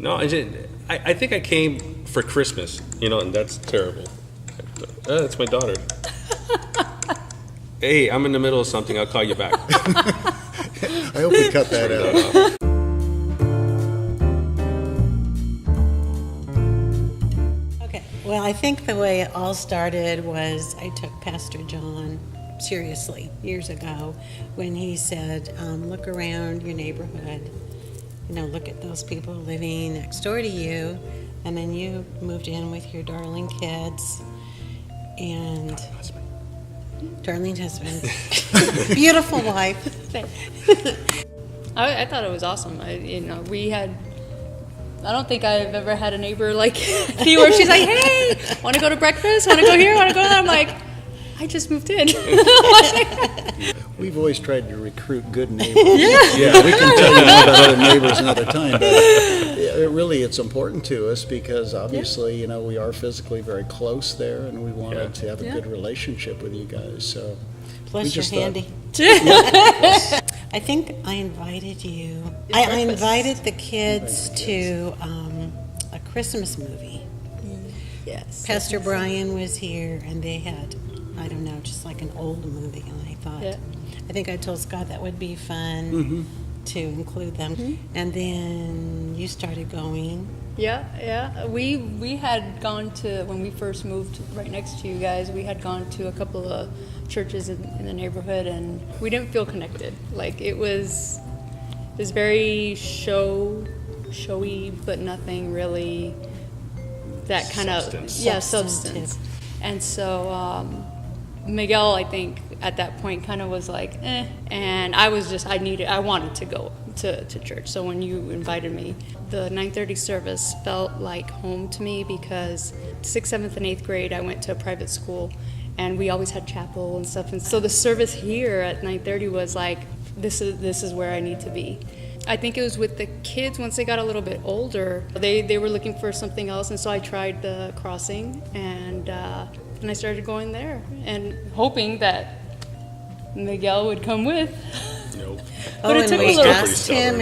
No, I think I came for Christmas, and that's terrible. That's my daughter. Hey, I'm in the middle of something. I'll call you back. I hope we cut that out. Okay, well, I think the way it all started was I took Pastor John seriously years ago when he said, look around your neighborhood, look at those people living next door to you, and then you moved in with your darling kids and darling husband, beautiful wife. I thought it was awesome. I don't think I've ever had a neighbor like me where she's like, hey, want to go to breakfast? Want to go here? Want to go there? I'm like, I just moved in. We've always tried to recruit good neighbors. Yeah, we can tell you more about other neighbors another time, but it's important to us because obviously, we are physically very close there, and we wanted to have a good relationship with you guys. So, plus you're handy. I think I invited you. I invited the kids to a Christmas movie. Yes. Pastor Brian was here, and they had, I don't know, just like an old movie, and I thought, I think I told Scott that would be fun to include them. And then you started going. Yeah. We had gone to, when we first moved right next to you guys, we had gone to a couple of churches in the neighborhood, and we didn't feel connected. Like it was very showy, but nothing really that kind of substance. And so Miguel, I think at that point kind of was like, and I wanted to go to church. So when you invited me, the 9:30 service felt like home to me because 6th, 7th, and 8th grade I went to a private school, and we always had chapel and stuff. And so the service here at 9:30 was like, this is where I need to be. I think it was with the kids, once they got a little bit older, they were looking for something else, and so I tried the crossing, and I started going there, and hoping that Miguel would come with. Nope. But it took we asked him,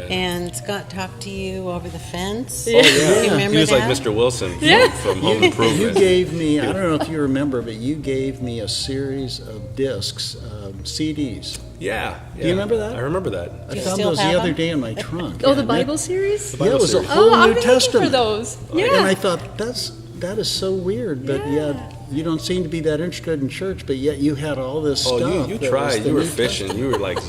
and Scott talked to you over the fence. Yeah. You remember he was that? like Mr. Wilson from Home Improvement. You gave me, I don't know if you remember, but you gave me a series of discs, CDs. Yeah. Do you remember that? I remember that. I found those the other day in my trunk. Oh, the Bible series? Yeah, it was a whole New Testament. For those. Yeah. And I thought, that is so weird, but yet you don't seem to be that interested in church, but yet you had all this stuff. Oh, you tried. You were fishing. You were like,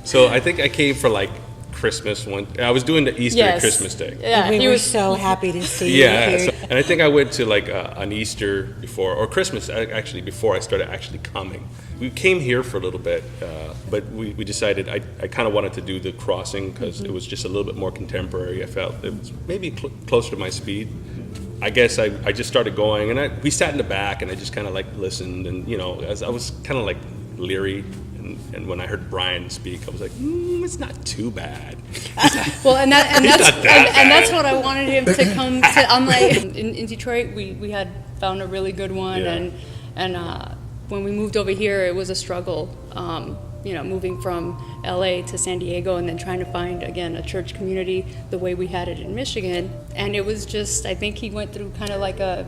so I think I came for like Christmas one. I was doing the Easter Christmas thing. Yeah, we were so happy to see you here. And I think I went to like an Easter before, or Christmas actually, before I started actually coming. We came here for a little bit, but we decided I kind of wanted to do the crossing because it was just a little bit more contemporary. I felt it was maybe closer to my speed. I guess I just started going, and we sat in the back, and I just kind of like listened, and as I was kind of like leery, and when I heard Brian speak, I was like, it's not too bad. Well, and that's what I wanted him to come to. I'm like, in Detroit, we had found a really good one, and when we moved over here, it was a struggle. Moving from LA to San Diego and then trying to find, again, a church community the way we had it in Michigan. And it was just, I think he went through kind of like I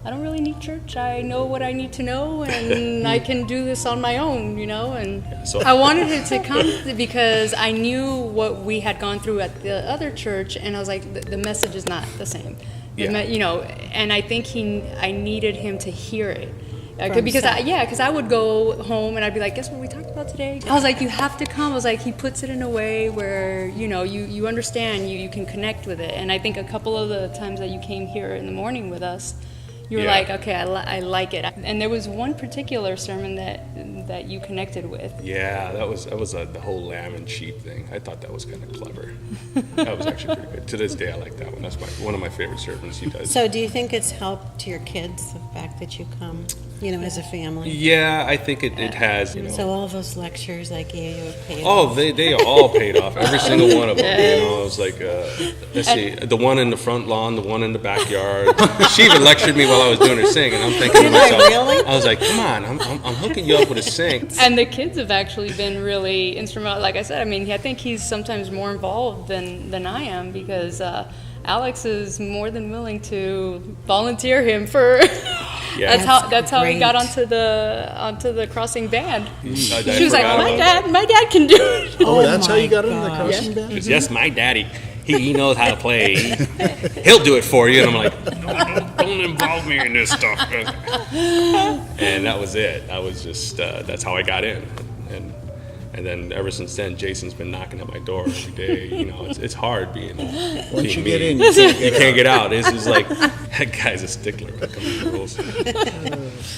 don't really need church. I know what I need to know, and I can do this on my own, And so I wanted him to come because I knew what we had gone through at the other church, and I was like, the message is not the same. And I think I needed him to hear it. Because I would go home and I'd be like, guess what we talked about today? I was like, you have to come. I was like, he puts it in a way where, you understand, you can connect with it. And I think a couple of the times that you came here in the morning with us, you were like, okay, I like it. And there was one particular sermon that you connected with. Yeah, that was the whole lamb and sheep thing. I thought that was kind of clever. That was actually pretty good. To this day, I like that one. That's one of my favorite sermons he does. So do you think it's helped to your kids, the fact that you come, as a family? Yeah, I think it has. So all those lectures I gave you have paid off? off? They all paid off. Every single one of them. It was like, let's see, the one in the front lawn, the one in the backyard. She even lectured me while while I was doing her sing, and I'm thinking to Did I myself, really? I was like, come on, I'm hooking you up with a sing. And the kids have actually been really instrumental. Like I said, I mean, I think he's sometimes more involved than I am, because Alex is more than willing to volunteer him for. Yeah. That's how he great. got onto the crossing band. I She was like, forgot about my dad can do it. Oh, that's how my you got into the gosh. crossing that. band? 'Cause yes, my daddy, he knows how to play. He'll do it for you. And I'm like, no, don't involve me in this stuff. And that was it. I was just, that's how I got in. And then ever since then, Jason's been knocking at my door every day. You know, it's hard being Once you me. get in, you can't get out. It's just like, that guy's a stickler when it comes to rules.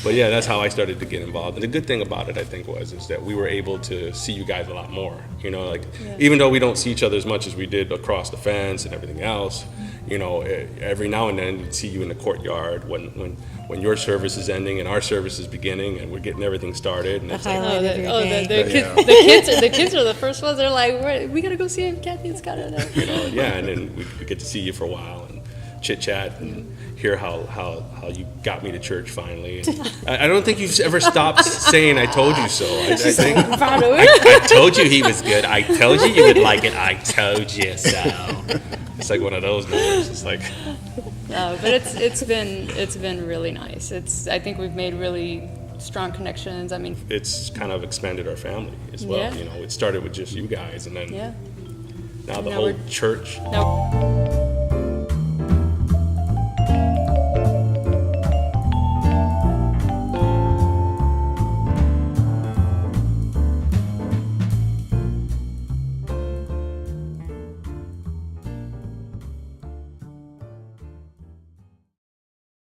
But yeah, that's how I started to get involved. And the good thing about it, I think, is that we were able to see you guys a lot more. You know, like, even though we don't see each other as much as we did across the fence and everything else, you know, every now and then we'd see you in the courtyard when your service is ending and our service is beginning, and we're getting everything started. And it's like, Highlight of your day. The kids are the first ones. They're like, we gotta go see him. Kathy's got it. you know, yeah, and then we get to see you for a while and chit chat and hear how you got me to church finally. And I don't think you've ever stopped saying "I told you so." I think I told you he was good. I told you you would like it. I told you so. It's like one of those numbers. It's like, No, but it's been really nice. I think we've made really strong connections. I mean, it's kind of expanded our family as well. Yeah. You know, it started with just you guys, and then yeah. now the Now whole we're- church. No.